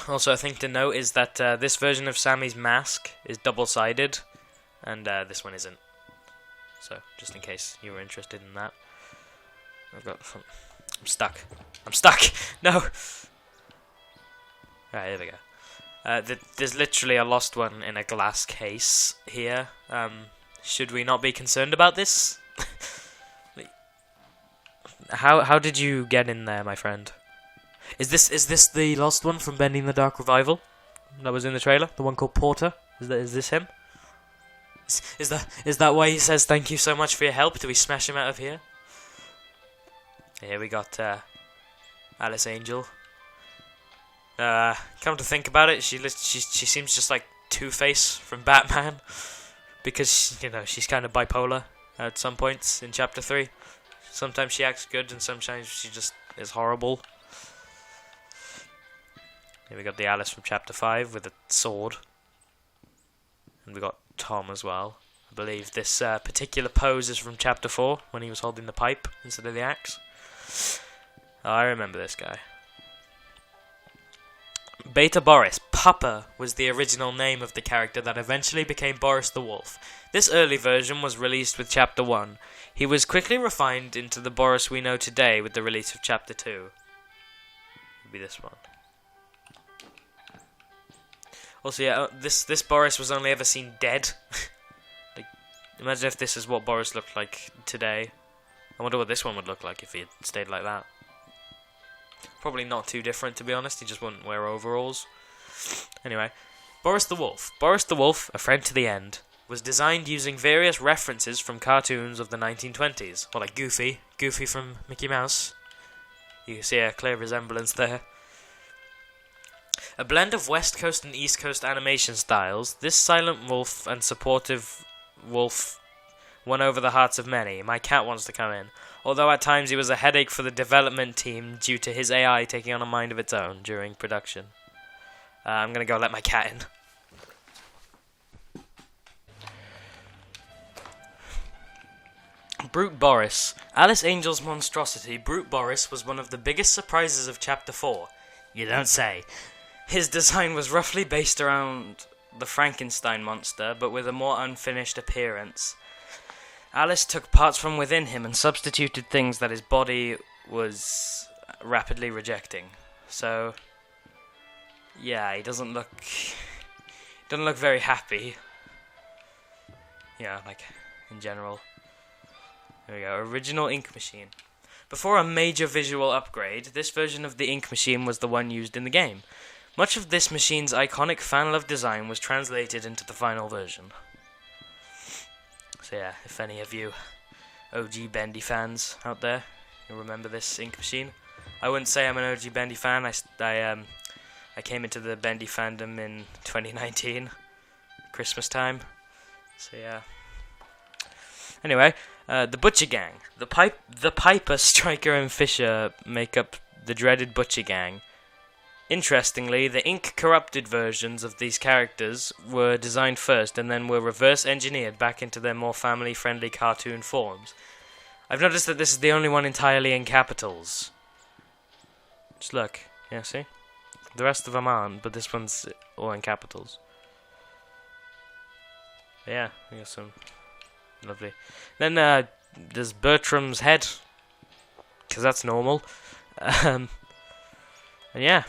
Also, a thing to note is that this version of Sammy's mask is double-sided, and this one isn't. So, just in case you were interested in that. I'm stuck. I'm stuck! No! Right, here we go. There's literally a lost one in a glass case here. Should we not be concerned about this? How did you get in there, my friend? Is this the lost one from Bendy in the Dark Revival that was in the trailer? The one called Porter? Is this him? Is that why he says thank you so much for your help? Do we smash him out of here? Here we got Alice Angel. Come to think about it, she seems just like Two-Face from Batman, because you know she's kind of bipolar at some points in Chapter 3. Sometimes she acts good, and sometimes she just is horrible. Here we got the Alice from Chapter 5 with a sword, and we got Tom as well. I believe this particular pose is from Chapter 4 when he was holding the pipe instead of the axe. Oh, I remember this guy. Beta Boris. Papa was the original name of the character that eventually became Boris the Wolf. This early version was released with Chapter 1. He was quickly refined into the Boris we know today with the release of Chapter 2. It'll be this one. Also, yeah, this Boris was only ever seen dead. Like, imagine if this is what Boris looked like today. I wonder what this one would look like if he had stayed like that. Probably not too different, to be honest. He just wouldn't wear overalls. Anyway, Boris the Wolf. Boris the Wolf, a friend to the end, was designed using various references from cartoons of the 1920s. Well, like Goofy from Mickey Mouse. You can see a clear resemblance there. A blend of West Coast and East Coast animation styles, this silent wolf and supportive wolf won over the hearts of many. My cat wants to come in. Although at times he was a headache for the development team due to his AI taking on a mind of its own during production. I'm gonna go let my cat in. Brute Boris. Alice Angel's monstrosity, Brute Boris, was one of the biggest surprises of Chapter 4. You don't say. His design was roughly based around the Frankenstein monster, but with a more unfinished appearance. Alice took parts from within him and substituted things that his body was rapidly rejecting. So, yeah, he doesn't look very happy. Yeah, like, in general. There we go, original ink machine. Before a major visual upgrade, this version of the ink machine was the one used in the game. Much of this machine's iconic fan-loved design was translated into the final version. So yeah, if any of you OG Bendy fans out there, you remember this ink machine. I wouldn't say I'm an OG Bendy fan. I came into the Bendy fandom in 2019, Christmas time. So yeah. Anyway, the Butcher Gang. The Piper, Striker, and Fisher make up the dreaded Butcher Gang. Interestingly, the ink-corrupted versions of these characters were designed first and then were reverse-engineered back into their more family-friendly cartoon forms. I've noticed that this is the only one entirely in capitals. Just look. Yeah, see? The rest of them aren't, but this one's all in capitals. Yeah, we got some lovely. Then there's Bertram's head, because that's normal. And yeah,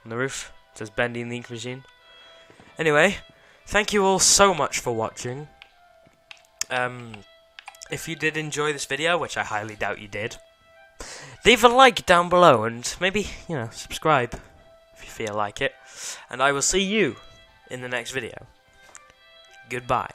on the roof it says Bendy and the Ink Machine. Anyway, thank you all so much for watching. If you did enjoy this video, which I highly doubt you did, leave a like down below and maybe, subscribe if you feel like it. And I will see you in the next video. Goodbye.